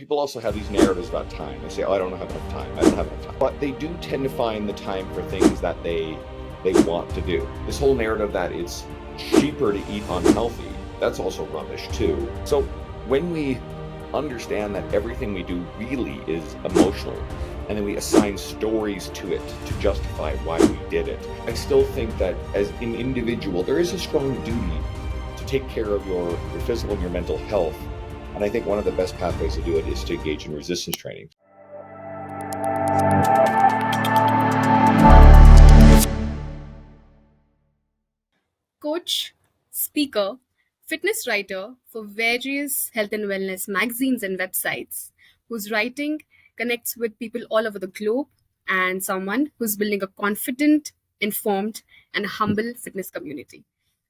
people also have these narratives about time. They say, oh, I don't have enough time. I don't have enough time. But they do tend to find the time for things that they want to do. This whole narrative that it's cheaper to eat unhealthy, that's also rubbish too. So when we understand that everything we do really is emotional, and then we assign stories to it to justify why we did it, I still think that as an individual, there is a strong duty to take care of your physical and your mental health. And I think one of the best pathways to do it is to engage in resistance training. Coach, speaker, fitness writer for various health and wellness magazines and websites, whose writing connects with people all over the globe, and someone who's building a confident, informed, and humble fitness community.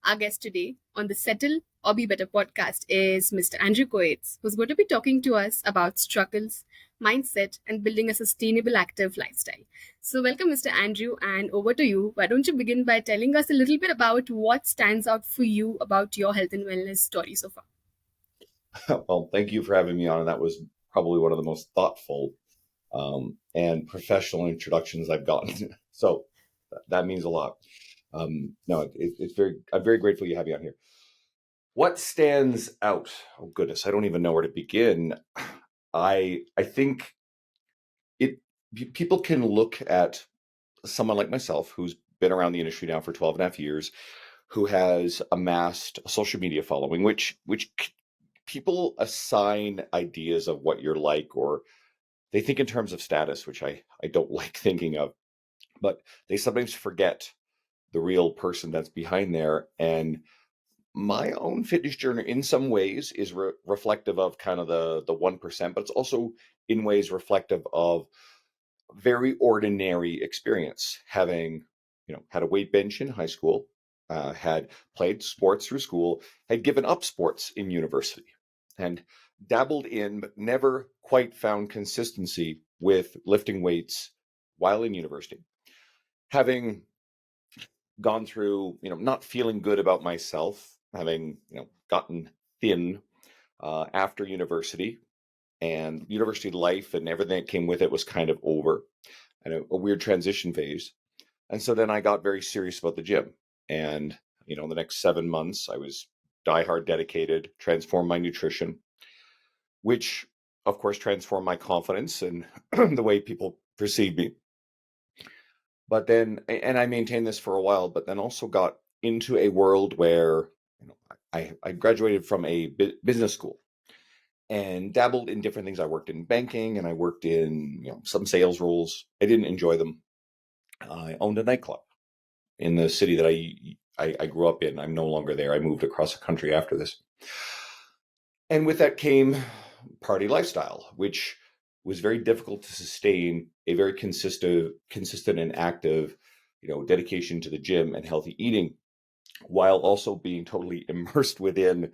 Our guest today on the Settle or Be Better podcast is Mr. Andrew Coates, who's going to be talking to us about struggles, mindset, and building a sustainable active lifestyle. So, welcome, Mr. Andrew, and over to you. Why don't you begin by telling us a little bit about what stands out for you about your health and wellness story so far? Well, thank you for having me on. That was probably one of the most thoughtful and professional introductions I've gotten. So that means a lot. No, I'm very grateful you have me on here. What stands out? Oh goodness, I don't even know where to begin. I think people can look at someone like myself who's been around the industry now for 12 and a half years, who has amassed a social media following, which people assign ideas of what you're like, or they think in terms of status, which I don't like thinking of, but they sometimes forget the real person that's behind there. And my own fitness journey in some ways is reflective of kind of the 1%, but it's also in ways reflective of very ordinary experience, having had a weight bench in high school, had played sports through school, had given up sports in university, and dabbled in but never quite found consistency with lifting weights while in university, having gone through not feeling good about myself, having gotten thin after university, and university life and everything that came with it was kind of over, and a weird transition phase. And so then I got very serious about the gym. And, the next 7 months, I was diehard dedicated, transformed my nutrition, which of course transformed my confidence and the way people perceive me. But then, and I maintained this for a while, but then also got into a world where, I graduated from a business school and dabbled in different things. I worked in banking and I worked in, some sales roles. I didn't enjoy them. I owned a nightclub in the city that I grew up in. I'm no longer there. I moved across the country after this. And with that came party lifestyle, which was very difficult to sustain a very consistent and active, dedication to the gym and healthy eating, while also being totally immersed within,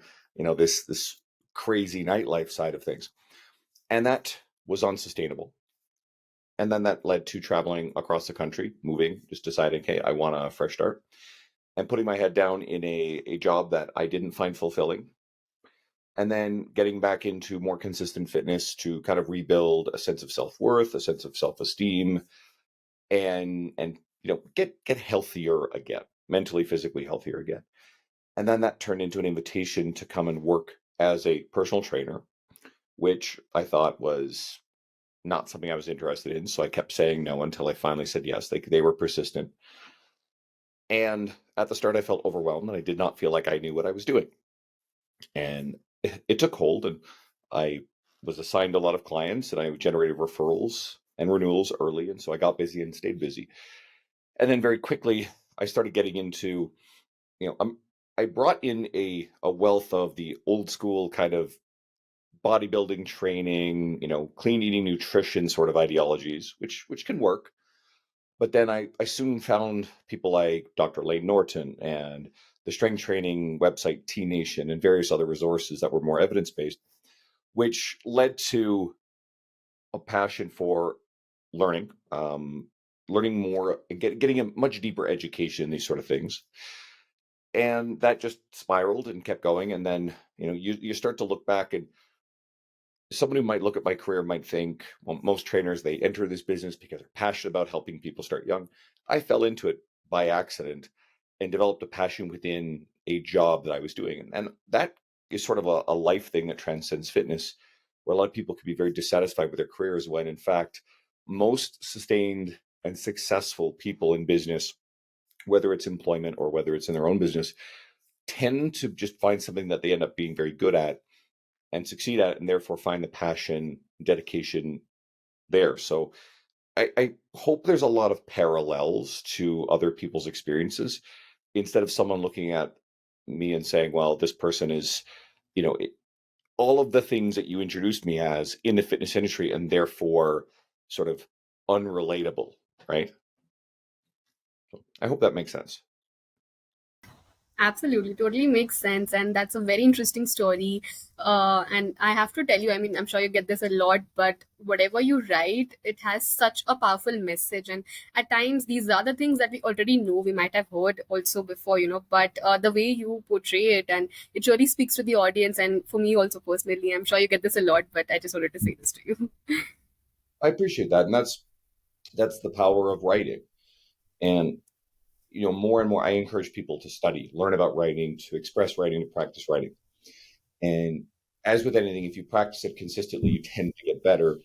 this crazy nightlife side of things. And that was unsustainable. And then that led to traveling across the country, moving, just deciding, hey, I want a fresh start, and putting my head down in a job that I didn't find fulfilling. And then getting back into more consistent fitness to kind of rebuild a sense of self-worth, a sense of self-esteem, and get healthier again, mentally, physically healthier again. And then that turned into an invitation to come and work as a personal trainer, which I thought was not something I was interested in. So I kept saying no until I finally said yes. They were persistent. And at the start, I felt overwhelmed and I did not feel like I knew what I was doing. And it took hold, and I was assigned a lot of clients and I generated referrals and renewals early. And so I got busy and stayed busy. And then very quickly, I started getting into, I brought in a wealth of the old school kind of bodybuilding training, clean eating, nutrition sort of ideologies, which can work. But then I soon found people like Dr. Lane Norton and the strength training website T Nation and various other resources that were more evidence based, which led to a passion for learning, learning more, and getting a much deeper education in these sort of things. And that just spiraled and kept going. And then, you start to look back, and someone who might look at my career might think, well, most trainers, they enter this business because they're passionate about helping people start young. I fell into it by accident and developed a passion within a job that I was doing. And that is sort of a life thing that transcends fitness, where a lot of people could be very dissatisfied with their careers when, in fact, most sustained and successful people in business, whether it's employment or whether it's in their own business, tend to just find something that they end up being very good at and succeed at, and therefore find the passion, dedication there. So I hope there's a lot of parallels to other people's experiences instead of someone looking at me and saying, well, this person is, you know, all of the things that you introduced me as in the fitness industry and therefore sort of unrelatable, right? So I hope that makes sense. Absolutely, totally makes sense, and that's a very interesting story. And I have to tell you, I mean, I'm sure you get this a lot, but whatever you write, it has such a powerful message. And at times, these are the things that we already know, we might have heard also before, but the way you portray it, and it really speaks to the audience. And for me, also personally, I'm sure you get this a lot, but I just wanted to say this to you. I appreciate that. And that's the power of writing. And more and more I encourage people to study, learn about writing, to express writing, to practice writing. And as with anything, if you practice it consistently, you tend to get better.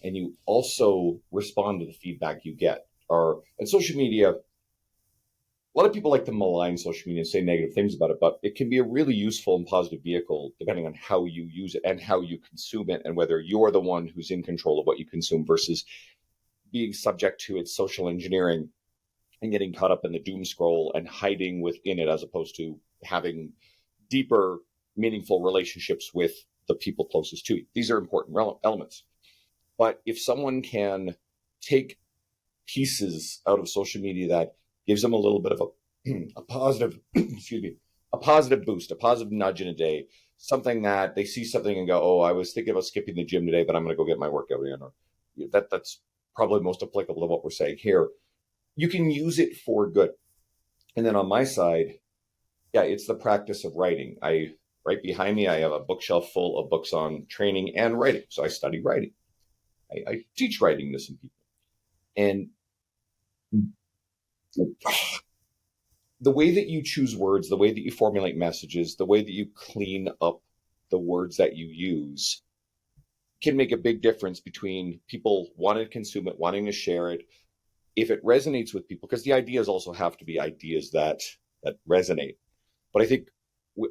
And you also respond to the feedback you get. And social media, a lot of people like to malign social media and say negative things about it, but it can be a really useful and positive vehicle depending on how you use it and how you consume it, and whether you're the one who's in control of what you consume versus being subject to its social engineering and getting caught up in the doom scroll and hiding within it, as opposed to having deeper, meaningful relationships with the people closest to you. These are important elements. But if someone can take pieces out of social media that gives them a little bit of a positive, excuse me, a positive boost, a positive nudge in a day, something that they see something and go, oh, I was thinking about skipping the gym today, but I'm going to go get my workout in. Or that's probably most applicable to what we're saying here. You can use it for good. And then on my side, yeah, it's the practice of writing. Right behind me, I have a bookshelf full of books on training and writing. So I study writing. I teach writing to some people. And the way that you choose words, the way that you formulate messages, the way that you clean up the words that you use can make a big difference between people wanting to consume it, wanting to share it, if it resonates with people, because the ideas also have to be ideas that resonate. But I think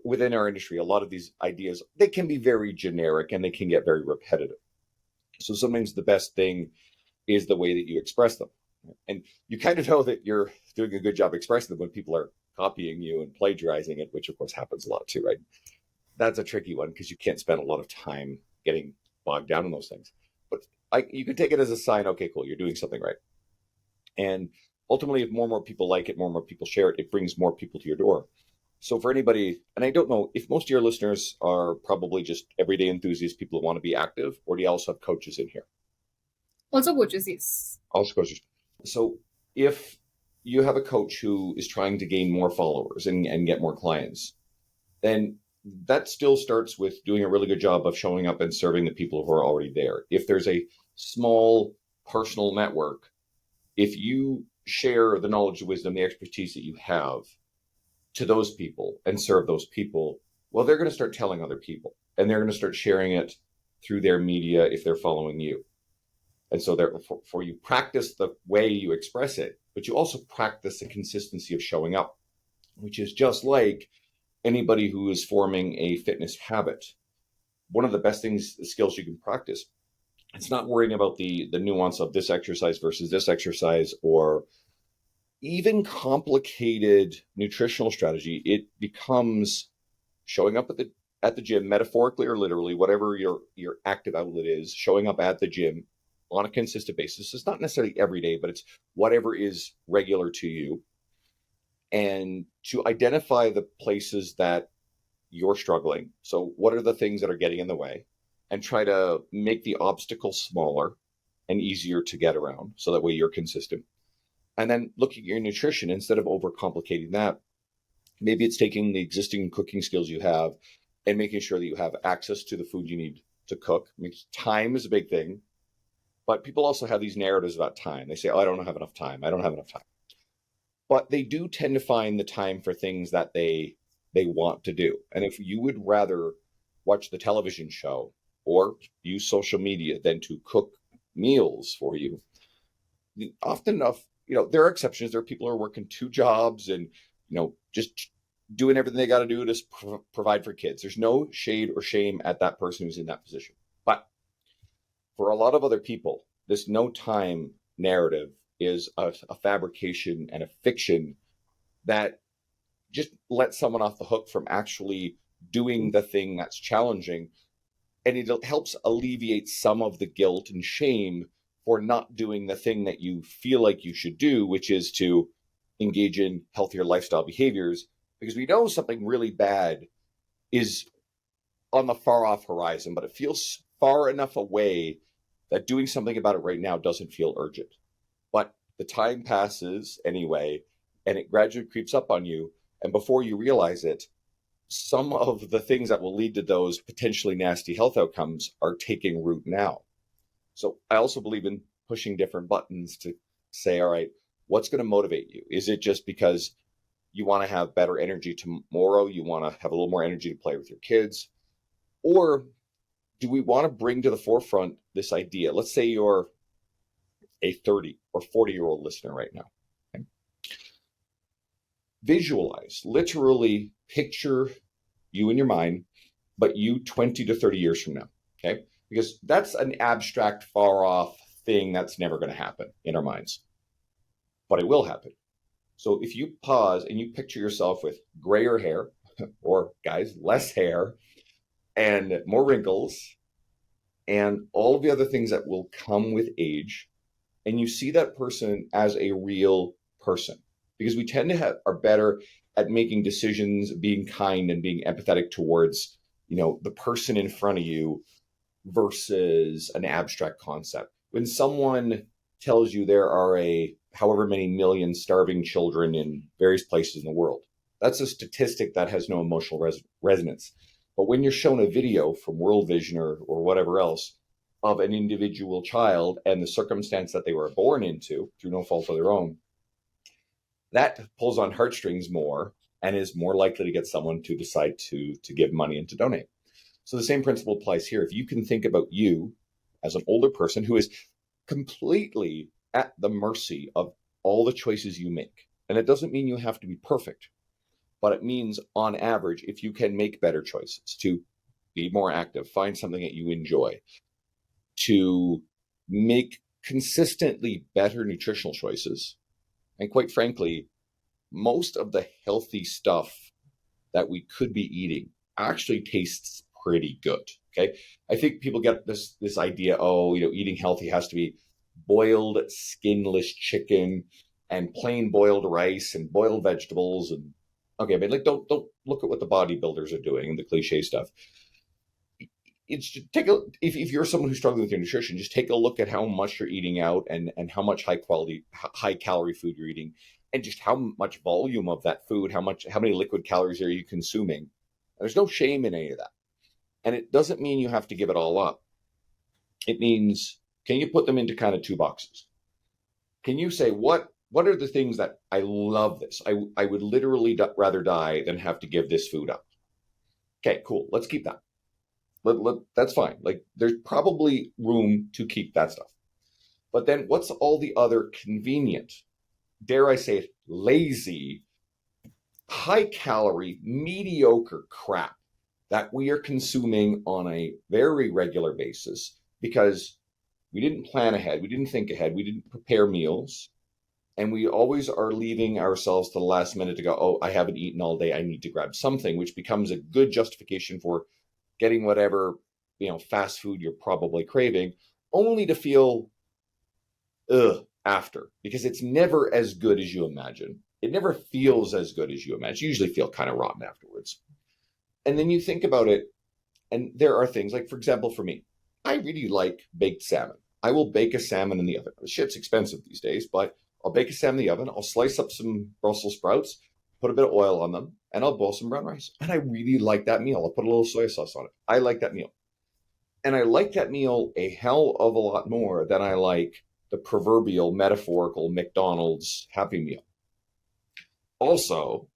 within our industry, a lot of these ideas, they can be very generic and they can get very repetitive. So sometimes the best thing is the way that you express them. And you kind of know that you're doing a good job expressing them when people are copying you and plagiarizing it, which of course happens a lot too, right? That's a tricky one because you can't spend a lot of time getting bogged down in those things. But you can take it as a sign, okay, cool, you're doing something right. And ultimately, if more and more people like it, more and more people share it, it brings more people to your door. So for anybody, and I don't know if most of your listeners are probably just everyday enthusiasts, people who want to be active, or do you also have coaches in here? Also, coaches, yes. Also coaches. So if you have a coach who is trying to gain more followers and get more clients, then that still starts with doing a really good job of showing up and serving the people who are already there. If there's a small personal network, if you share the knowledge, the wisdom, the expertise that you have to those people and serve those people, well, they're going to start telling other people and they're going to start sharing it through their media if they're following you. And so therefore you practice the way you express it, but you also practice the consistency of showing up, which is just like anybody who is forming a fitness habit. One of the best skills you can practice, it's not worrying about the nuance of this exercise versus this exercise, or even complicated nutritional strategy. It becomes showing up at the gym, metaphorically or literally, whatever your active outlet is, showing up at the gym on a consistent basis. It's not necessarily every day, but it's whatever is regular to you. And to identify the places that you're struggling. So what are the things that are getting in the way? And try to make the obstacles smaller and easier to get around. So that way you're consistent. And then looking at your nutrition, instead of overcomplicating that, maybe it's taking the existing cooking skills you have and making sure that you have access to the food you need to cook. I mean, time is a big thing, but people also have these narratives about time. They say, oh, I don't have enough time. I don't have enough time. But they do tend to find the time for things that they want to do. And if you would rather watch the television show or use social media than to cook meals for you, often enough, there are exceptions. There are people who are working two jobs and, just doing everything they got to do to provide for kids. There's no shade or shame at that person who's in that position. But for a lot of other people, this no time narrative is a fabrication and a fiction that just lets someone off the hook from actually doing the thing that's challenging. And it helps alleviate some of the guilt and shame for not doing the thing that you feel like you should do, which is to engage in healthier lifestyle behaviors, because we know something really bad is on the far off horizon, but it feels far enough away that doing something about it right now doesn't feel urgent. But the time passes anyway, and it gradually creeps up on you. And before you realize it, some of the things that will lead to those potentially nasty health outcomes are taking root now. So I also believe in pushing different buttons to say, all right, what's going to motivate you? Is it just because you want to have better energy tomorrow? You want to have a little more energy to play with your kids? Or do we want to bring to the forefront this idea? Let's say you're a 30 or 40-year-old listener right now. Okay? Visualize, literally picture you in your mind, but you 20 to 30 years from now. Okay? Because that's an abstract, far off thing that's never going to happen in our minds. But it will happen. So if you pause and you picture yourself with grayer hair, or guys, less hair, and more wrinkles, and all of the other things that will come with age, and you see that person as a real person, because we tend to are better at making decisions, being kind and being empathetic towards, the person in front of you versus an abstract concept. When someone tells you there are however many million starving children in various places in the world, that's a statistic that has no emotional resonance. But when you're shown a video from World Vision or whatever else of an individual child and the circumstance that they were born into through no fault of their own, that pulls on heartstrings more and is more likely to get someone to decide to give money and to donate. So the same principle applies here. If you can think about you as an older person who is completely at the mercy of all the choices you make, and it doesn't mean you have to be perfect, but it means on average, if you can make better choices, to be more active, find something that you enjoy, to make consistently better nutritional choices, and quite frankly, most of the healthy stuff that we could be eating actually tastes pretty good. Okay. I think people get this idea, eating healthy has to be boiled skinless chicken and plain boiled rice and boiled vegetables. And okay, but don't look at what the bodybuilders are doing and the cliche stuff. It's just if you're someone who's struggling with your nutrition, just take a look at how much you're eating out and how much high calorie food you're eating, and just how much volume of that food, how many liquid calories are you consuming. There's no shame in any of that. And it doesn't mean you have to give it all up. It means, can you put them into kind of two boxes? Can you say, what are the things that I love this? I would literally rather die than have to give this food up. Okay, cool. Let's keep that. That's fine. Like, there's probably room to keep that stuff. But then what's all the other convenient, dare I say it, lazy, high calorie, mediocre crap that we are consuming on a very regular basis because we didn't plan ahead, we didn't think ahead, we didn't prepare meals, and we always are leaving ourselves to the last minute to go, oh, I haven't eaten all day, I need to grab something, which becomes a good justification for getting whatever, fast food you're probably craving, only to feel after, because it's never as good as you imagine. It never feels as good as you imagine. You usually feel kind of rotten afterwards. And then you think about it, and there are things like, for example, for me, I really like baked salmon. I will bake a salmon in the oven. The shit's expensive these days, but I'll bake a salmon in the oven. I'll slice up some Brussels sprouts, put a bit of oil on them, and I'll boil some brown rice. And I really like that meal. I'll put a little soy sauce on it. I like that meal. And I like that meal a hell of a lot more than I like the proverbial metaphorical McDonald's Happy Meal. Also,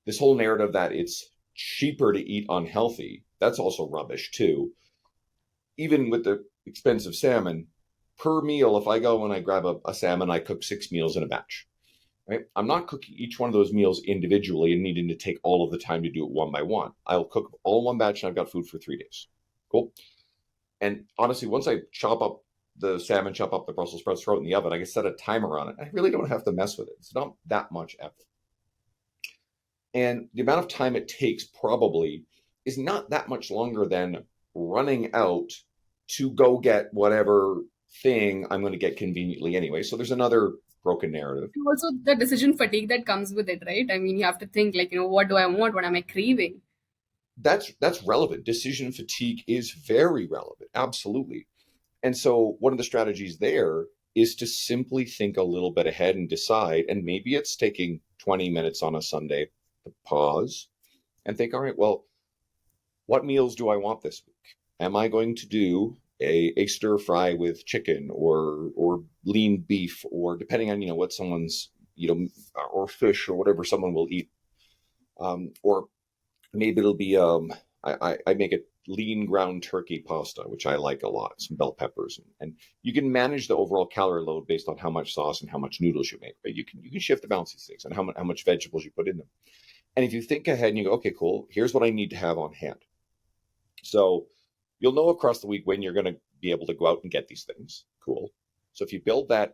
this whole narrative that it's cheaper to eat unhealthy, that's also rubbish too. Even with the expensive salmon, per meal, if I go and I grab a salmon, I cook 6 meals in a batch. Right? I'm not cooking each one of those meals individually and needing to take all of the time to do it one by one. I'll cook all in one batch and I've got food for 3 days. Cool. And honestly, once I chop up the salmon, chop up the Brussels sprouts, throw it in the oven, I can set a timer on it. I really don't have to mess with it. It's not that much effort. And the amount of time it takes probably is not that much longer than running out to go get whatever thing I'm going to get conveniently anyway. So there's another broken narrative. And also the decision fatigue that comes with it, right? I mean, you have to think like, what do I want? What am I craving? That's relevant. Decision fatigue is very relevant. Absolutely. And so one of the strategies there is to simply think a little bit ahead and decide, and maybe it's taking 20 minutes on a Sunday to pause and think, all right, well, what meals do I want this week? Am I going to do a stir fry with chicken or lean beef, or depending on what someone's or fish or whatever someone will eat, or maybe it'll be I make a lean ground turkey pasta, which I like a lot, some bell peppers, and you can manage the overall calorie load based on how much sauce and how much noodles you make. But you can shift the balance of these things and how much vegetables you put in them. And if you think ahead and you go, okay, cool, here's what I need to have on hand. So you'll know across the week when you're going to be able to go out and get these things. Cool. So if you build that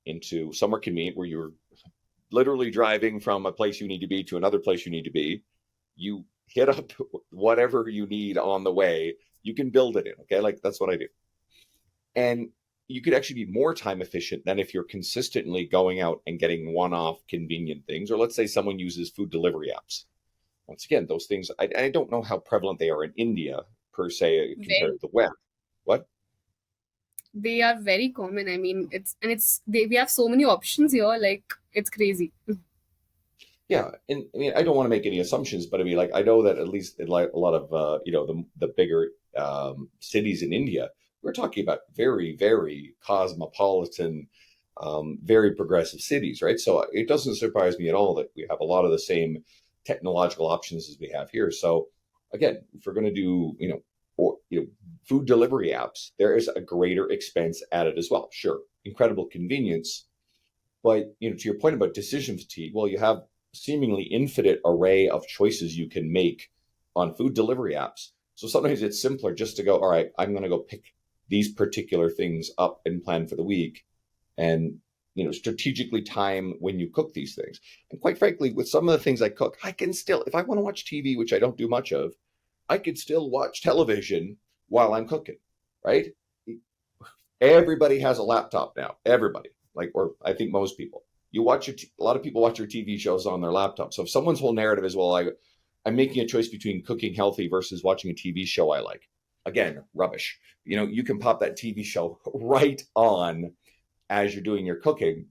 into somewhere convenient where you're literally driving from a place you need to be to another place you need to be, you hit up whatever you need on the way, you can build it in. Okay. Like that's what I do. And you could actually be more time efficient than if you're consistently going out and getting one off convenient things. Or let's say someone uses food delivery apps. Once again, those things, I don't know how prevalent they are in India per se compared Very, to the West. What? they are very common. I mean, we have so many options here, like it's crazy. Yeah, and I mean, I don't want to make any assumptions, but I mean, like, I know that at least in like a lot of the bigger cities in India, we're talking about very, very cosmopolitan, very progressive cities, right? So it doesn't surprise me at all that we have a lot of the same technological options as we have here. So again, if we're going to do food delivery apps, there is a greater expense added as well. Sure, incredible convenience, but to your point about decision fatigue, well, you have seemingly infinite array of choices you can make on food delivery apps. So sometimes it's simpler just to go, all right, I'm going to go pick these particular things up and plan for the week, and strategically time when you cook these things. And quite frankly, with some of the things I cook, I can still, if I want to watch TV, which I don't do much of, I could still watch television while I'm cooking, right? Everybody has a laptop now. Everybody, like, or I think most people. A lot of people watch their TV shows on their laptop. So if someone's whole narrative is, well, I'm making a choice between cooking healthy versus watching a TV show I like. Again, rubbish. You can pop that TV show right on as you're doing your cooking,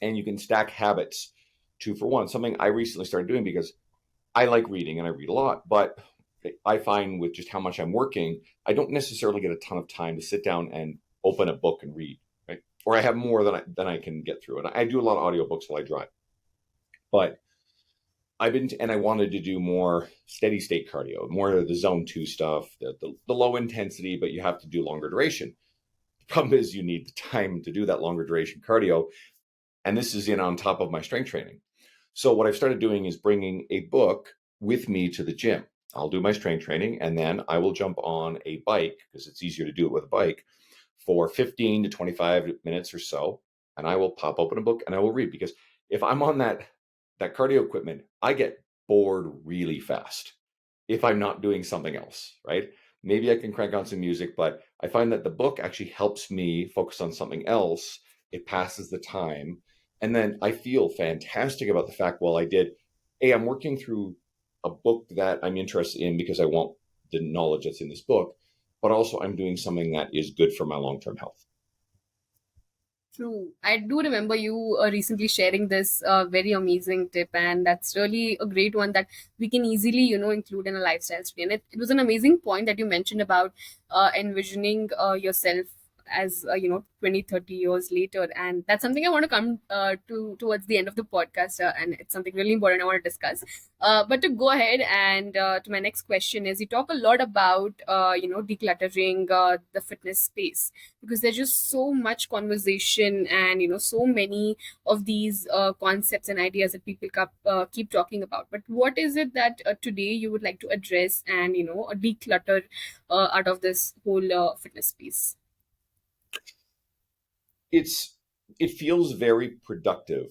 and you can stack habits 2 for 1. Something I recently started doing because I like reading and I read a lot, but I find with just how much I'm working, I don't necessarily get a ton of time to sit down and open a book and read, right? Or I have more than I can get through. And I do a lot of audiobooks while I drive. But I wanted to do more steady state cardio, more of the zone 2 stuff, the low intensity, but you have to do longer duration. The problem is you need the time to do that longer duration cardio. And this is in on top of my strength training. So what I've started doing is bringing a book with me to the gym. I'll do my strength training and then I will jump on a bike because it's easier to do it with a bike for 15 to 25 minutes or so. And I will pop open a book and I will read, because if I'm on that cardio equipment, I get bored really fast if I'm not doing something else, right? Maybe I can crank on some music, but I find that the book actually helps me focus on something else. It passes the time. And then I feel fantastic about the fact, well, I'm working through a book that I'm interested in because I want the knowledge that's in this book, but also I'm doing something that is good for my long-term health. True. I do remember you recently sharing this very amazing tip, and that's really a great one that we can easily, include in a lifestyle study. And it was an amazing point that you mentioned about envisioning yourself as 20, 30 years later, and that's something I want to come to towards the end of the podcast, and it's something really important I want to discuss. But to go ahead and to my next question is, you talk a lot about decluttering the fitness space, because there's just so much conversation and so many of these concepts and ideas that people keep talking about. But what is it that today you would like to address and declutter out of this whole fitness space? It's it feels very productive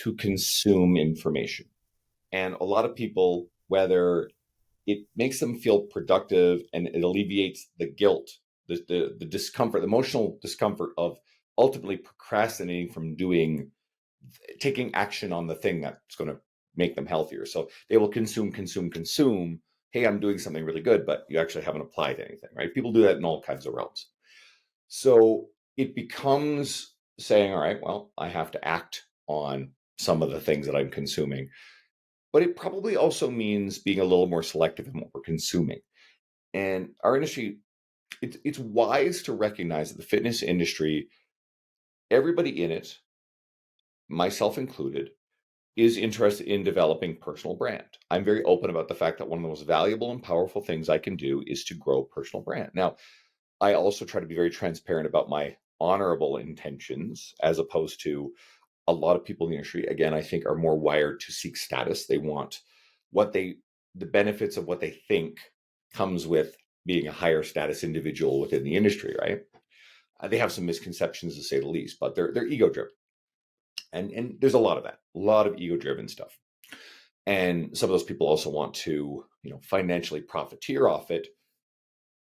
to consume information. And a lot of people, whether it makes them feel productive and it alleviates the guilt, the discomfort, the emotional discomfort of ultimately procrastinating from taking action on the thing that's going to make them healthier. So they will consume, consume, consume. Hey, I'm doing something really good, but you actually haven't applied anything, right? People do that in all kinds of realms. So it becomes saying, all right, well, I have to act on some of the things that I'm consuming. But it probably also means being a little more selective in what we're consuming. And our industry, it's wise to recognize that the fitness industry, everybody in it, myself included, is interested in developing personal brand. I'm very open about the fact that one of the most valuable and powerful things I can do is to grow personal brand. Now, I also try to be very transparent about my honorable intentions, as opposed to a lot of people in the industry, again, I think are more wired to seek status. They want what they, the benefits of what they think comes with being a higher status individual within the industry, right? They have some misconceptions to say the least, but they're ego driven. And there's a lot of that, a lot of ego driven stuff. And some of those people also want to, financially profiteer off it.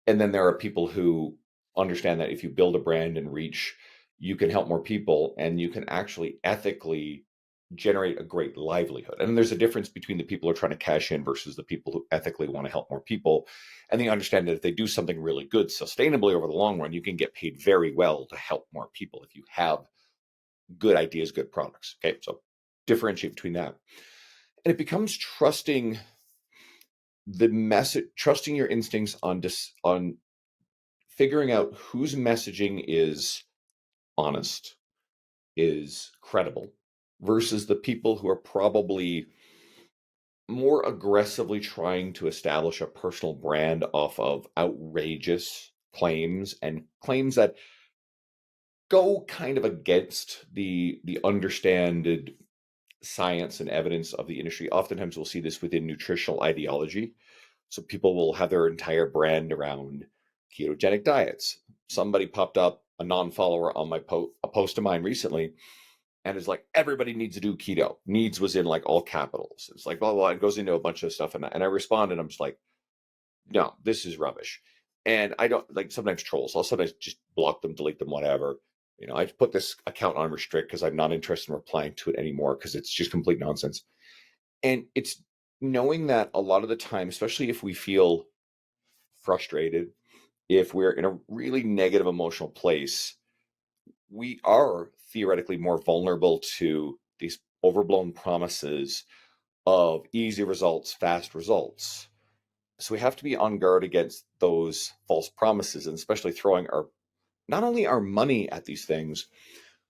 And then there are people who understand that if you build a brand and reach, you can help more people and you can actually ethically generate a great livelihood. And there's a difference between the people who are trying to cash in versus the people who ethically want to help more people. And they understand that if they do something really good sustainably over the long run, you can get paid very well to help more people if you have good ideas, good products. Okay. So differentiate between that. And it becomes trusting the message, trusting your instincts on figuring out whose messaging is honest, is credible, versus the people who are probably more aggressively trying to establish a personal brand off of outrageous claims and claims that go kind of against the understood science and evidence of the industry. Oftentimes we'll see this within nutritional ideology. So people will have their entire brand around ketogenic diets. Somebody popped up, a non-follower on a post of mine recently, and is like, everybody needs to do keto. Needs was in like all capitals. It's like, blah, blah, blah. It goes into a bunch of stuff. And I responded, I'm just like, no, this is rubbish. And I don't like sometimes trolls. I'll sometimes just block them, delete them, whatever. I put this account on restrict because I'm not interested in replying to it anymore because it's just complete nonsense. And it's knowing that a lot of the time, especially if we feel frustrated, if we're in a really negative emotional place, we are theoretically more vulnerable to these overblown promises of easy results, fast results. So we have to be on guard against those false promises, and especially throwing our not only our money at these things,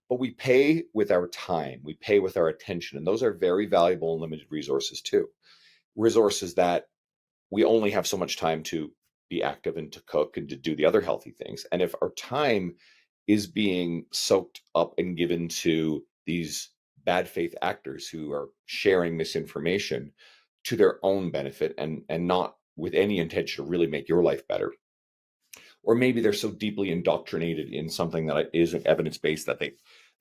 but we pay with our time, we pay with our attention, and those are very valuable and limited resources too. Resources that we only have so much time to be active and to cook and to do the other healthy things. And if our time is being soaked up and given to these bad faith actors who are sharing misinformation to their own benefit and not with any intention to really make your life better, or maybe they're so deeply indoctrinated in something that isn't evidence based that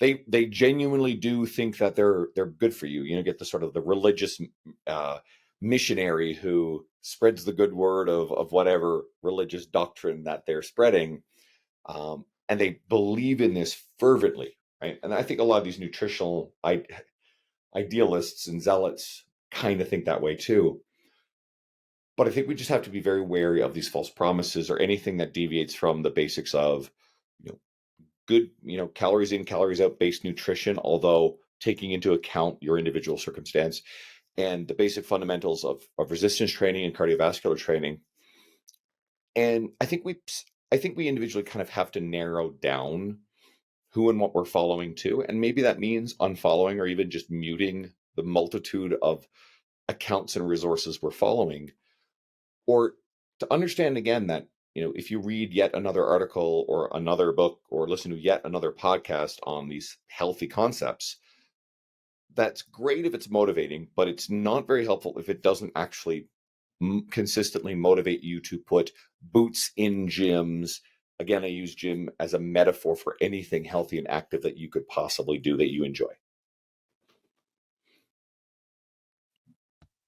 they genuinely do think that they're good for you. Get the sort of the religious uh, missionary who spreads the good word of whatever religious doctrine that they're spreading, and they believe in this fervently, right? And I think a lot of these nutritional idealists and zealots kind of think that way too. But I think we just have to be very wary of these false promises or anything that deviates from the basics of, you know, good, calories in, calories out based nutrition, although taking into account your individual circumstance and the basic fundamentals of resistance training and cardiovascular training. And I think we individually kind of have to narrow down who and what we're following too. And maybe that means unfollowing or even just muting the multitude of accounts and resources we're following, or to understand again that, if you read yet another article or another book or listen to yet another podcast on these healthy concepts, that's great if it's motivating, but it's not very helpful if it doesn't actually consistently motivate you to put boots in gyms. Again, I use gym as a metaphor for anything healthy and active that you could possibly do that you enjoy.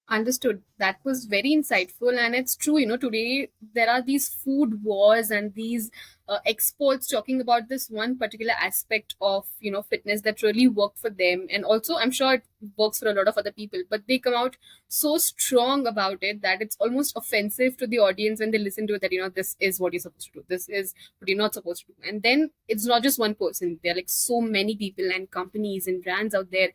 Understood. That was very insightful, and it's true. Today there are these food wars and these experts talking about this one particular aspect of fitness that really worked for them, and also I'm sure it works for a lot of other people. But they come out so strong about it that it's almost offensive to the audience when they listen to it. That this is what you're supposed to do. This is what you're not supposed to do. And then it's not just one person. There are like so many people and companies and brands out there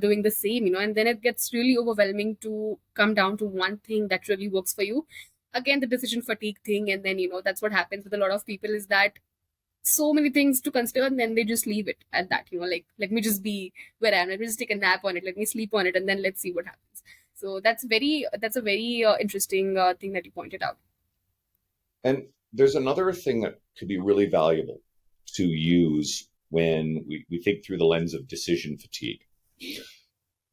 doing the same, and then it gets really overwhelming to come down to one thing that really works for you. Again, the decision fatigue thing, and then that's what happens with a lot of people is that so many things to consider, and then they just leave it at that. Like, let me just be where I am. Let me just take a nap on it. Let me sleep on it, and then let's see what happens. So that's a very interesting thing that you pointed out. And there's another thing that could be really valuable to use when we think through the lens of decision fatigue.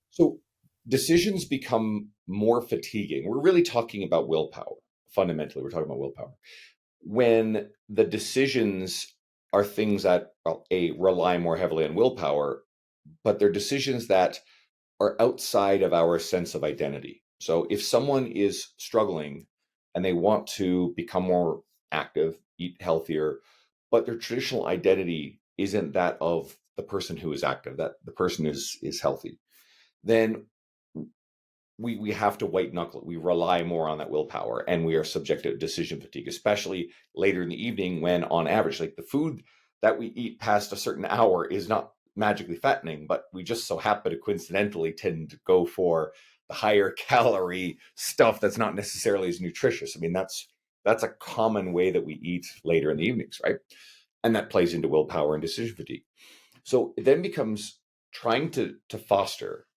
So decisions become more fatiguing. We're really talking about willpower. Fundamentally, we're talking about willpower. When the decisions are things that, well, rely more heavily on willpower, but they're decisions that are outside of our sense of identity. So if someone is struggling and they want to become more active, eat healthier, but their traditional identity isn't that of the person who is active, that the person is healthy, then we have to white knuckle it. We rely more on that willpower, and we are subject to decision fatigue, especially later in the evening when, on average, like the food that we eat past a certain hour is not magically fattening, but we just so happen to coincidentally tend to go for the higher calorie stuff that's not necessarily as nutritious. I mean, that's a common way that we eat later in the evenings, right? And that plays into willpower and decision fatigue. So it then becomes trying to foster,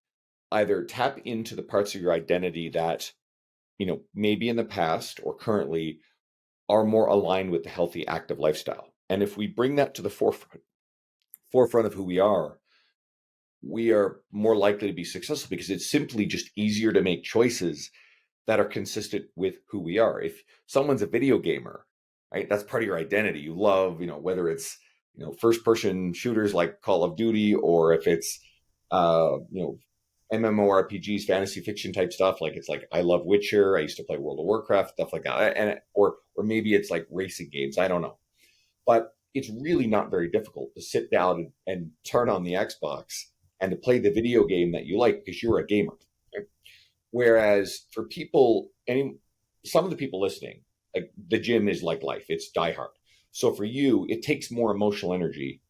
either tap into the parts of your identity that, maybe in the past or currently are more aligned with the healthy, active lifestyle. And if we bring that to the forefront of who we are more likely to be successful because it's simply just easier to make choices that are consistent with who we are. If someone's a video gamer, right, that's part of your identity. You love, whether it's, first person shooters like Call of Duty, or if it's, MMORPGs, fantasy fiction type stuff. Like it's like, I love Witcher. I used to play World of Warcraft, stuff like that. And, or maybe it's like racing games. I don't know, but it's really not very difficult to sit down and turn on the Xbox and to play the video game that you like because you're a gamer. Right? Whereas for people, some of the people listening, like the gym is like life, it's diehard. So for you, it takes more emotional energy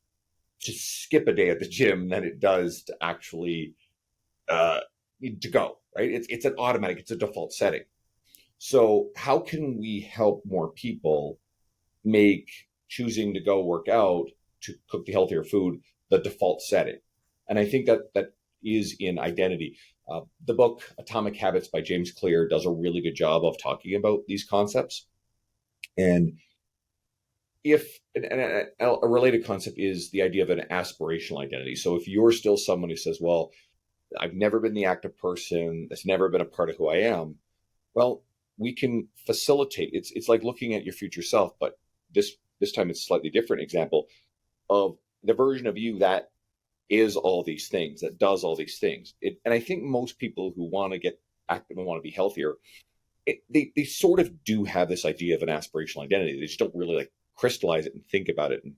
to skip a day at the gym than it does to actually to go, right? It's an automatic, it's a default setting. So how can we help more people make choosing to go work out to cook the healthier food the default setting? And I think that is in identity. The book Atomic Habits by James Clear does a really good job of talking about these concepts. And a related concept is the idea of an aspirational identity. So if you're still someone who says, well, I've never been the active person, that's never been a part of who I am, well, we can facilitate. It's like looking at your future self, but this time it's a slightly different example of the version of you that is all these things, that does all these things. And I think most people who want to get active and want to be healthier, they sort of do have this idea of an aspirational identity. They just don't really like crystallize it and think about it and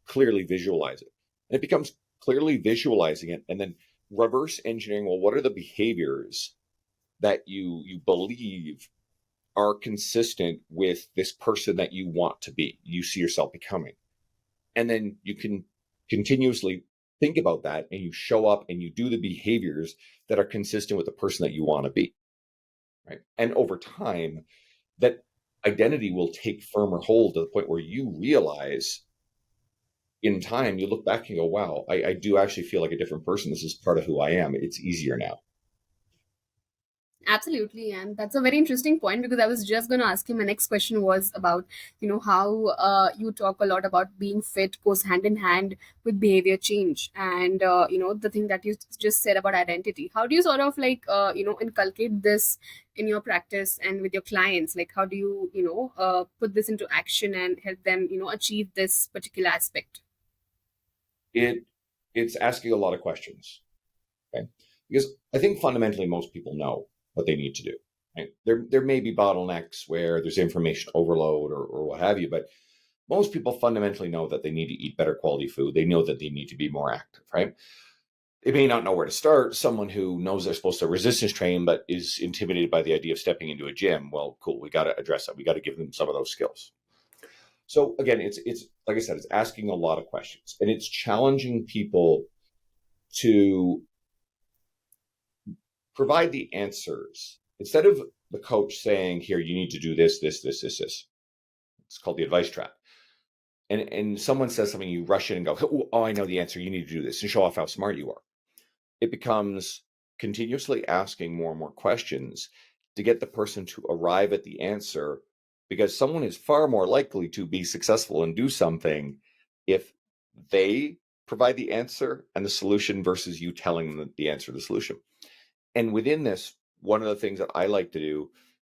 clearly visualize it. And it becomes clearly visualizing it and then reverse engineering, well, what are the behaviors that you believe are consistent with this person that you want to be, you see yourself becoming? And then you can continuously think about that, and you show up and you do the behaviors that are consistent with the person that you want to be, right? And over time, that identity will take firmer hold to the point where you realize in time, you look back and go, wow, I do actually feel like a different person. This is part of who I am. It's easier now. Absolutely, and that's a very interesting point because I was just going to ask you. My next question was about, how you talk a lot about being fit goes hand in hand with behavior change, and the thing that you just said about identity. How do you sort of like inculcate this in your practice and with your clients? Like, how do you put this into action and help them achieve this particular aspect? It it's asking a lot of questions, okay? Because I think fundamentally most people know what they need to do. Right? There may be bottlenecks where there's information overload or what have you, but most people fundamentally know that they need to eat better quality food. They know that they need to be more active, right? They may not know where to start. Someone who knows they're supposed to resistance train but is intimidated by the idea of stepping into a gym. Well, cool. We got to address that. We got to give them some of those skills. So again, it's like I said, it's asking a lot of questions, and it's challenging people to provide the answers instead of the coach saying, "Here, you need to do this, this, this, this, this." It's called the advice trap. And someone says something, you rush in and go, "Oh, I know the answer. You need to do this," and show off how smart you are. It becomes continuously asking more and more questions to get the person to arrive at the answer, because someone is far more likely to be successful and do something if they provide the answer and the solution versus you telling them the answer, the solution. And within this, one of the things that I like to do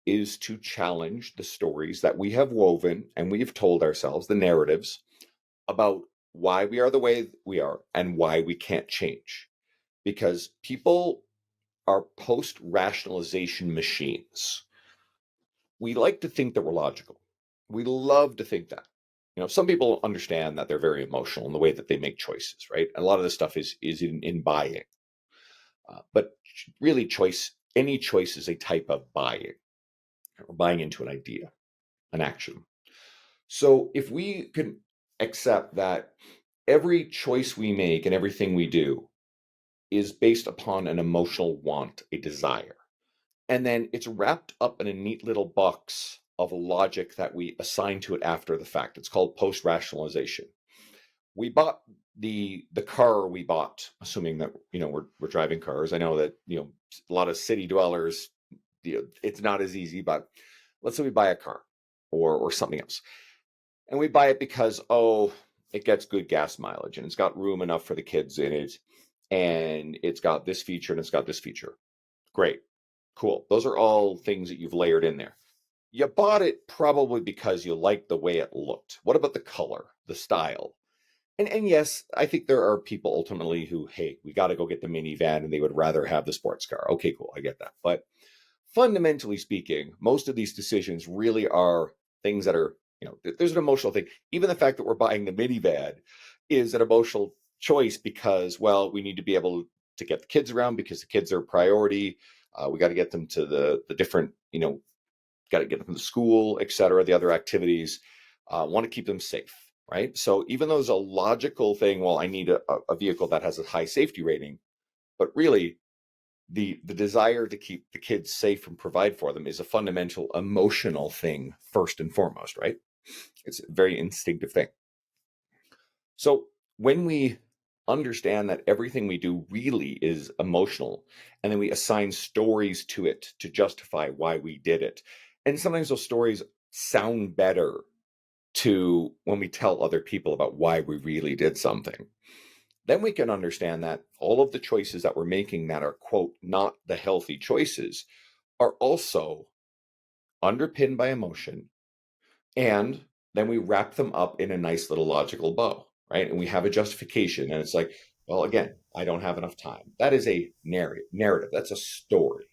is to challenge the stories that we have woven and we have told ourselves, the narratives about why we are the way we are and why we can't change. Because people are post rationalization machines. We like to think that we're logical. We love to think that. Some people understand that they're very emotional in the way that they make choices, right? And a lot of this stuff is in buying. But really, any choice is a type of buying, or buying into an idea, an action. So if we can accept that every choice we make and everything we do is based upon an emotional want, a desire, and then it's wrapped up in a neat little box of logic that we assign to it after the fact. It's called post rationalization. We bought the car we bought, assuming that we're driving cars. I know that a lot of city dwellers, it's not as easy, but let's say we buy a car or something else, and we buy it because it gets good gas mileage and it's got room enough for the kids in it, and it's got this feature and it's got this feature. Great, cool. Those are all things that you've layered in there. You bought it probably because you liked the way it looked. What about the color, the style? And yes, I think there are people ultimately who, hey, we got to go get the minivan and they would rather have the sports car. Okay, cool. I get that. But fundamentally speaking, most of these decisions really are things that are, there's an emotional thing. Even the fact that we're buying the minivan is an emotional choice because, well, we need to be able to get the kids around because the kids are a priority. We got to get them to the different, got to get them to school, et cetera, the other activities, want to keep them safe, right? So even though it's a logical thing, well, I need a vehicle that has a high safety rating, but really the desire to keep the kids safe and provide for them is a fundamental emotional thing first and foremost, right? It's a very instinctive thing. So when we understand that everything we do really is emotional, and then we assign stories to it to justify why we did it, and sometimes those stories sound better to when we tell other people about why we really did something, then we can understand that all of the choices that we're making that are, quote, not the healthy choices are also underpinned by emotion. And then we wrap them up in a nice little logical bow, right? And we have a justification. And it's like, well, again, I don't have enough time. That is a narrative. That's a story,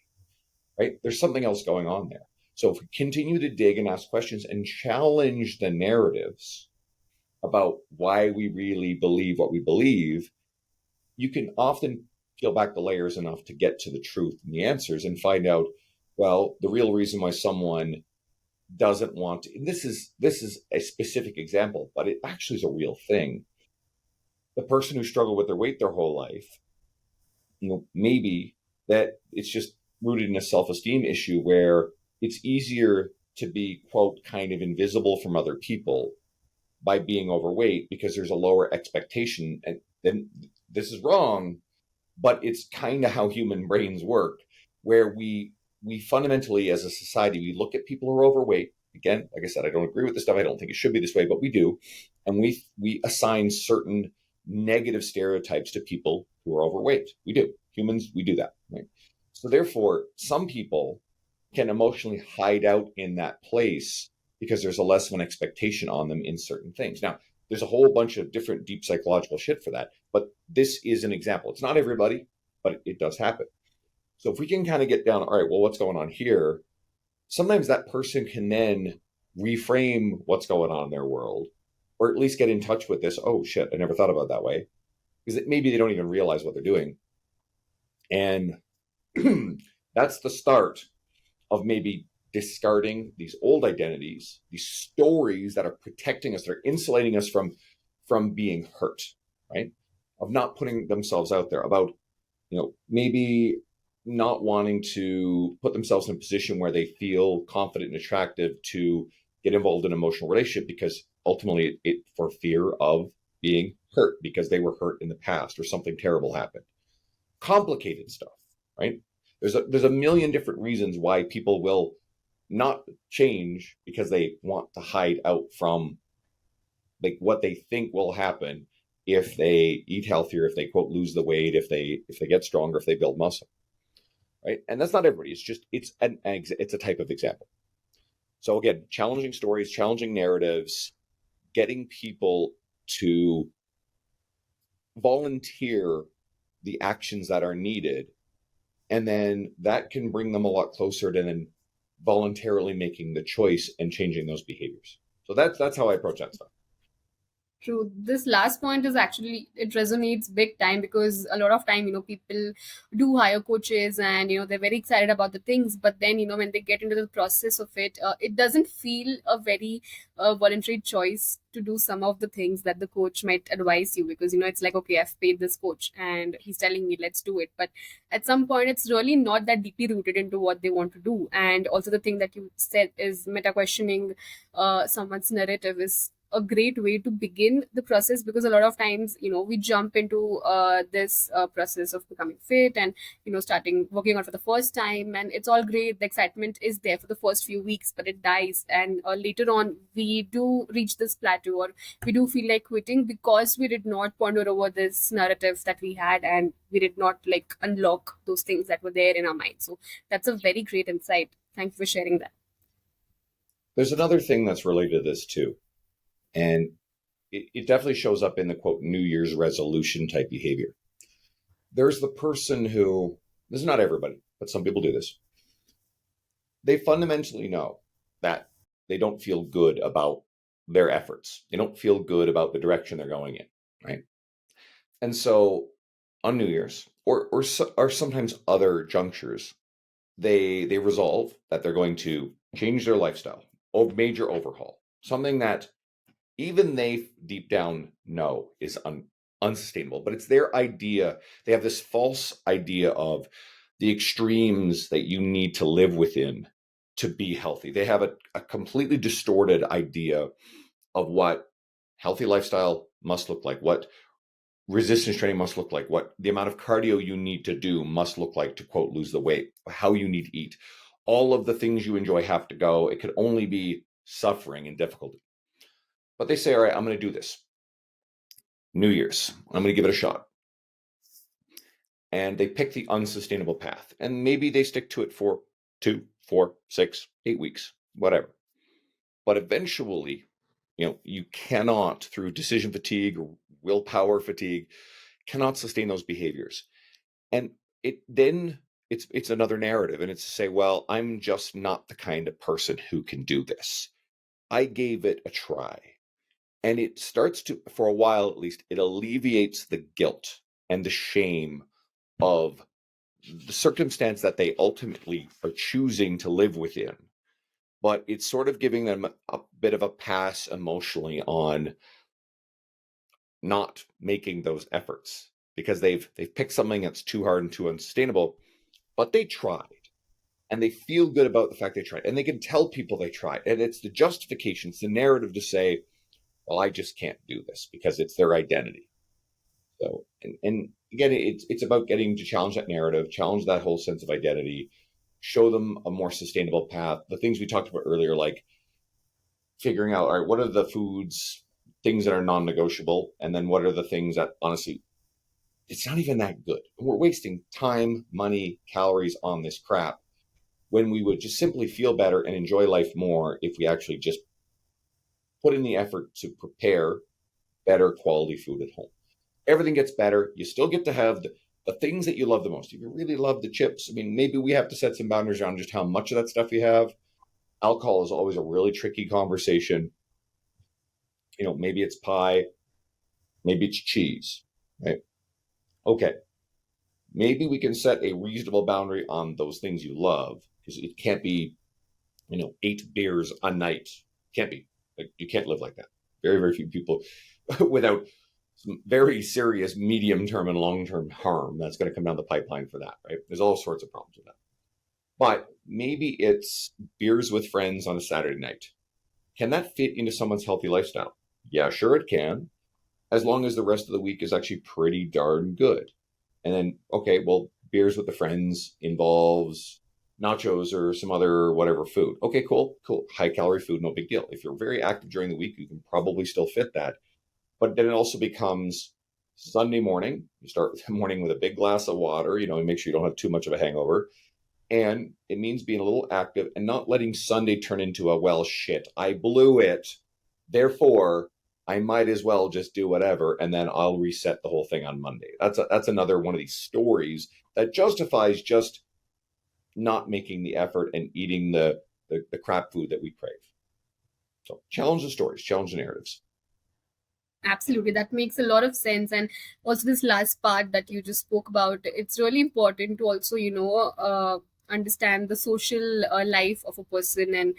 right? There's something else going on there. So if we continue to dig and ask questions and challenge the narratives about why we really believe what we believe, you can often peel back the layers enough to get to the truth and the answers and find out, well, the real reason why someone doesn't want to, and this is a specific example, but it actually is a real thing. The person who struggled with their weight their whole life, maybe that it's just rooted in a self-esteem issue where it's easier to be, quote, kind of invisible from other people by being overweight because there's a lower expectation. And then this is wrong, but it's kind of how human brains work, where we fundamentally, as a society, we look at people who are overweight. Again, like I said, I don't agree with this stuff. I don't think it should be this way, but we do, and we assign certain negative stereotypes to people who are overweight. We do. Humans, we do that, right? So therefore, some people can emotionally hide out in that place because there's a less of an expectation on them in certain things. Now, there's a whole bunch of different deep psychological shit for that, but this is an example. It's not everybody, but it does happen. So if we can kind of get down, all right, well, what's going on here? Sometimes that person can then reframe what's going on in their world, or at least get in touch with this. Oh shit, I never thought about it that way, because maybe they don't even realize what they're doing. And that's the start of maybe discarding these old identities, these stories that are protecting us, that are insulating us from being hurt, right? Of not putting themselves out there, about maybe not wanting to put themselves in a position where they feel confident and attractive to get involved in an emotional relationship, because ultimately it for fear of being hurt because they were hurt in the past or something terrible happened. Complicated stuff, right? There's a million different reasons why people will not change because they want to hide out from like what they think will happen if they eat healthier, if they, quote, lose the weight, if they get stronger, if they build muscle, right? And that's not everybody. It's a type of example. So again, challenging stories, challenging narratives, getting people to volunteer the actions that are needed, and then that can bring them a lot closer to then voluntarily making the choice and changing those behaviors. So that's how I approach that stuff. True. This last point is actually, it resonates big time, because a lot of time, people do hire coaches, and they're very excited about the things, but then when they get into the process of it, it doesn't feel a very voluntary choice to do some of the things that the coach might advise you, because it's like, okay, I've paid this coach and he's telling me let's do it, but at some point it's really not that deeply rooted into what they want to do. And also the thing that you said is meta questioning someone's narrative is a great way to begin the process, because a lot of times we jump into this process of becoming fit and starting working out for the first time, and it's all great, the excitement is there for the first few weeks, but it dies, and later on we do reach this plateau, or we do feel like quitting because we did not ponder over this narrative that we had, and we did not like unlock those things that were there in our mind. So that's a very great insight. Thank you for sharing that. There's another thing that's related to this too, and it definitely shows up in the, quote, New Year's resolution type behavior. There's the person who, this is not everybody, but some people do this. They fundamentally know that they don't feel good about their efforts. They don't feel good about the direction they're going in, right? And so on New Year's or sometimes other junctures, they resolve that they're going to change their lifestyle, major overhaul, something that even they deep down know is unsustainable, but it's their idea. They have this false idea of the extremes that you need to live within to be healthy. They have a completely distorted idea of what healthy lifestyle must look like, what resistance training must look like, what the amount of cardio you need to do must look like to, quote, lose the weight, how you need to eat. All of the things you enjoy have to go. It could only be suffering and difficulty. But they say, all right, I'm going to do this. New Year's, I'm going to give it a shot. And they pick the unsustainable path. And maybe they stick to it for 2, 4, 6, 8 weeks, whatever. But eventually, you cannot, through decision fatigue or willpower fatigue, cannot sustain those behaviors. And it's another narrative. And it's to say, well, I'm just not the kind of person who can do this. I gave it a try. And it starts to, for a while at least, it alleviates the guilt and the shame of the circumstance that they ultimately are choosing to live within. but it's sort of giving them a bit of a pass emotionally on not making those efforts because they've picked something that's too hard and too unsustainable, but they tried and they feel good about the fact they tried and they can tell people they tried. And it's the justification, it's the narrative to say, well, I just can't do this because it's their identity. So, and again, it's about getting to challenge that narrative, challenge that whole sense of identity, show them a more sustainable path. The things we talked about earlier, like figuring out, all right, what are the foods, things that are non-negotiable, and then what are the things that honestly, it's not even that good. We're wasting time, money, calories on this crap when we would just simply feel better and enjoy life more if we actually just put in the effort to prepare better quality food at home. Everything gets better. You still get to have the things that you love the most. If you really love the chips, I mean, maybe we have to set some boundaries around just how much of that stuff you have. Alcohol is always a really tricky conversation. Maybe it's pie, maybe it's cheese, right? Okay, maybe we can set a reasonable boundary on those things you love because it can't be, 8 beers a night. Can't be. Like, you can't live like that. Very, very few people without some very serious medium term and long term harm that's going to come down the pipeline for that, right? There's all sorts of problems with that. But maybe it's beers with friends on a Saturday night. Can that fit into someone's healthy lifestyle? Yeah, sure it can, as long as the rest of the week is actually pretty darn good. And then, okay, well, beers with the friends involves nachos or some other whatever food. Okay, cool, cool. High calorie food, no big deal. If you're very active during the week, you can probably still fit that. But then it also becomes Sunday morning. You start the morning with a big glass of water, and make sure you don't have too much of a hangover. And it means being a little active and not letting Sunday turn into a, well, shit, I blew it. Therefore, I might as well just do whatever, and then I'll reset the whole thing on Monday. That's another one of these stories that justifies just not making the effort and eating the crap food that we crave. So challenge the stories, challenge the narratives. Absolutely, that makes a lot of sense. And also, this last part that you just spoke about, it's really important to also, understand the social life of a person, and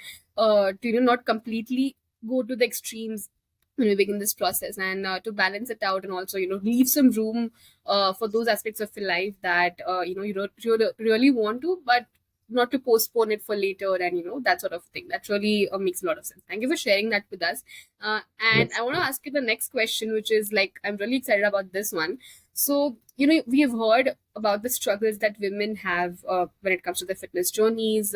to not completely go to the extremes when we begin this process, and to balance it out, and also leave some room for those aspects of your life that you don't really want to, but not to postpone it for later, and that sort of thing. That really makes a lot of sense. Thank you for sharing that with us. And Yep. I want to ask you the next question, which is like, I'm really excited about this one. So, we have heard about the struggles that women have when it comes to the fitness journeys,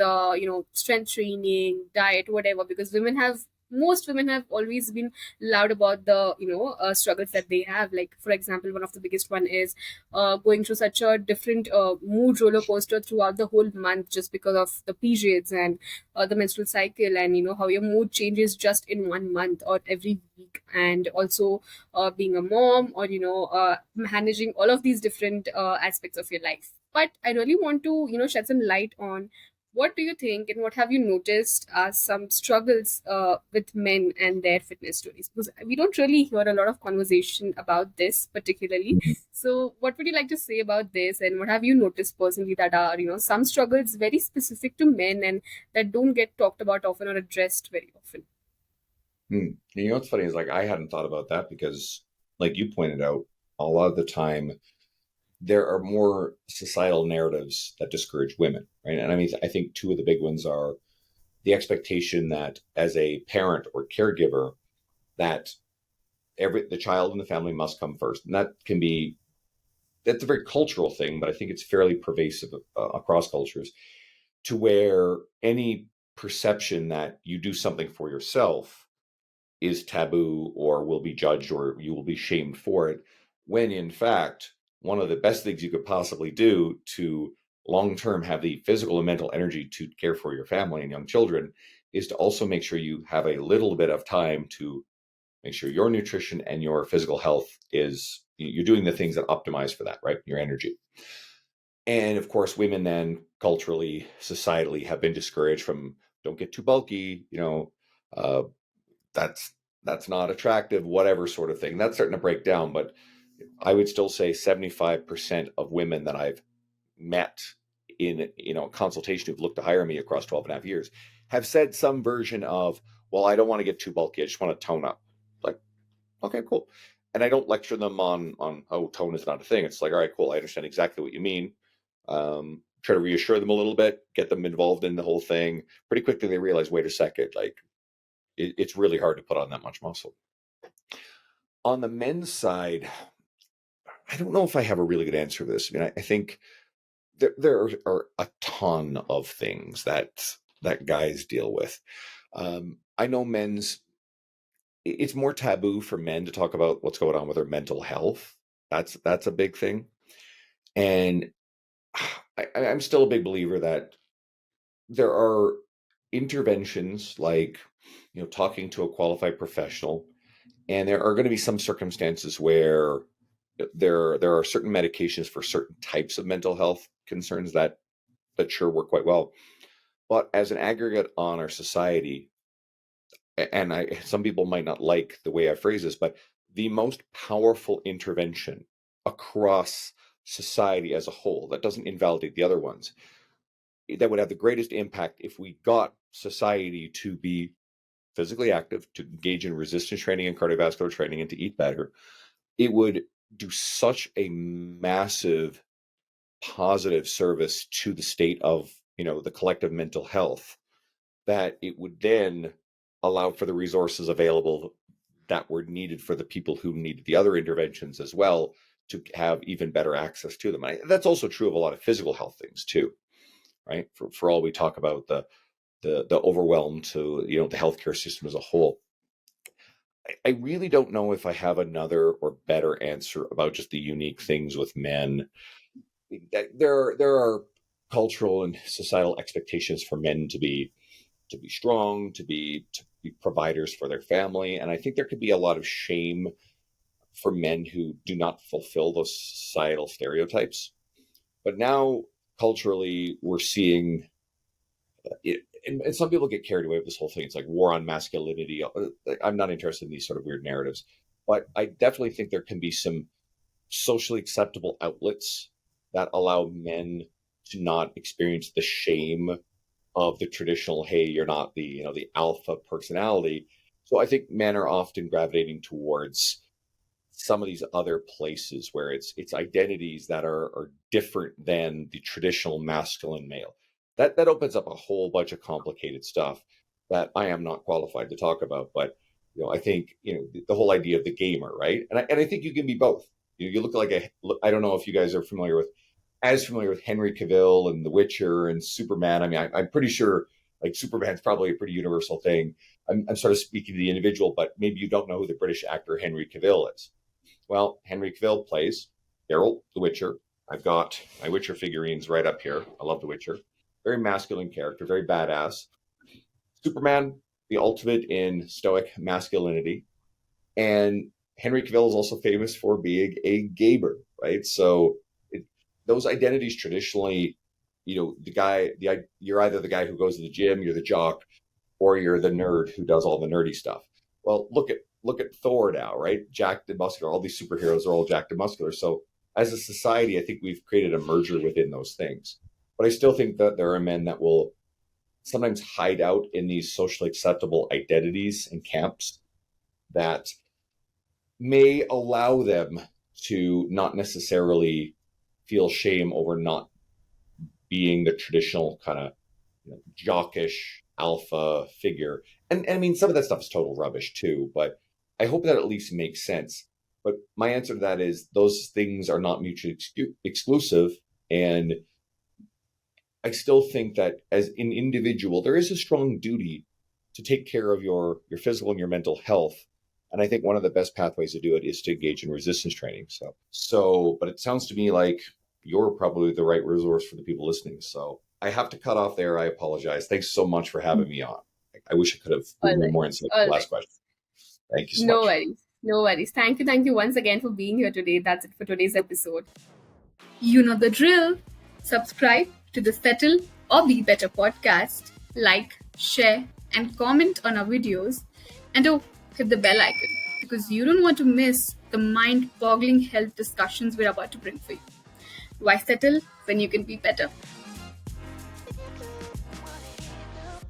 strength training, diet, whatever, because most women have always been loud about the struggles that they have. Like, for example, one of the biggest one is going through such a different mood roller coaster throughout the whole month, just because of the periods and the menstrual cycle, and how your mood changes just in 1 month or every week. And also being a mom, or managing all of these different aspects of your life. But I really want to shed some light on, what do you think, and what have you noticed are some struggles with men and their fitness stories? Because we don't really hear a lot of conversation about this particularly. So, what would you like to say about this, and what have you noticed personally that are some struggles very specific to men, and that don't get talked about often or addressed very often? What's funny is, like, I hadn't thought about that because, like you pointed out, a lot of the time there are more societal narratives that discourage women, right? And I mean, I think two of the big ones are the expectation that as a parent or caregiver, that the child in the family must come first, and that's a very cultural thing, but I think it's fairly pervasive across cultures, to where any perception that you do something for yourself is taboo or will be judged or you will be shamed for it, when in fact, one of the best things you could possibly do to long term have the physical and mental energy to care for your family and young children is to also make sure you have a little bit of time to make sure your nutrition and your physical health is, you're doing the things that optimize for that, right? Your energy. And of course, women then culturally, societally have been discouraged from, don't get too bulky, uh, that's that's not attractive, whatever sort of thing. That's starting to break down, but I would still say 75% of women that I've met in consultation who've looked to hire me across 12 and a half years have said some version of, well, I don't want to get too bulky. I just want to tone up. Like, okay, cool. And I don't lecture them on oh, tone is not a thing. It's like, all right, cool. I understand exactly what you mean. Try to reassure them a little bit, get them involved in the whole thing. Pretty quickly, they realize, wait a second, like it's really hard to put on that much muscle. On the men's side, I don't know if I have a really good answer for this. I mean, I think there are a ton of things that guys deal with. I know it's more taboo for men to talk about what's going on with their mental health. That's a big thing. And I'm still a big believer that there are interventions like, talking to a qualified professional, and there are going to be some circumstances where there are certain medications for certain types of mental health concerns that sure work quite well. But as an aggregate on our society, and some people might not like the way I phrase this, but the most powerful intervention across society as a whole, that doesn't invalidate the other ones, that would have the greatest impact if we got society to be physically active, to engage in resistance training and cardiovascular training, and to eat better. It would do such a massive positive service to the state of, the collective mental health, that it would then allow for the resources available that were needed for the people who needed the other interventions as well to have even better access to them. That's also true of a lot of physical health things too, right? For all we talk about the overwhelm to, the healthcare system as a whole. I really don't know if I have another or better answer about just the unique things with men. There are cultural and societal expectations for men to be strong, to be providers for their family, and I think there could be a lot of shame for men who do not fulfill those societal stereotypes. But now, culturally, we're seeing it, and some people get carried away with this whole thing. It's like war on masculinity. I'm not interested in these sort of weird narratives, but I definitely think there can be some socially acceptable outlets that allow men to not experience the shame of the traditional, hey, you're not the alpha personality. So I think men are often gravitating towards some of these other places where it's identities that are different than the traditional masculine male. That opens up a whole bunch of complicated stuff that I am not qualified to talk about. But I think the whole idea of the gamer, right? And I think you can be both. You look like I don't know if you guys are familiar with Henry Cavill and The Witcher and Superman. I mean, I'm pretty sure like Superman's probably a pretty universal thing. I'm sort of speaking to the individual, but maybe you don't know who the British actor Henry Cavill is. Well, Henry Cavill plays Geralt, The Witcher. I've got my Witcher figurines right up here. I love The Witcher. Very masculine character, very badass. Superman, the ultimate in stoic masculinity. And Henry Cavill is also famous for being a gamer, right? So those identities traditionally, you're either the guy who goes to the gym, you're the jock, or you're the nerd who does all the nerdy stuff. Well, look at Thor now, right? Jacked and muscular. All these superheroes are all jacked and muscular. So as a society, I think we've created a merger within those things. But I still think that there are men that will sometimes hide out in these socially acceptable identities and camps that may allow them to not necessarily feel shame over not being the traditional kind of jockish alpha figure. And I mean, some of that stuff is total rubbish too, but I hope that at least makes sense. But my answer to that is those things are not mutually exclusive. And I still think that as an individual, there is a strong duty to take care of your physical and your mental health. And I think one of the best pathways to do it is to engage in resistance training. But it sounds to me like you're probably the right resource for the people listening. So I have to cut off there. I apologize. Thanks so much for having me on. I wish I could have given All you right. more insight to All the last right. question. Thank you so No much. worries. No worries. Thank you. Thank you once again for being here today. That's it for today's episode. You know the drill. Subscribe to the Settle or Be Better podcast, like, share, and comment on our videos. And oh, hit the bell icon because you don't want to miss the mind boggling health discussions we're about to bring for you. Why settle when you can be better?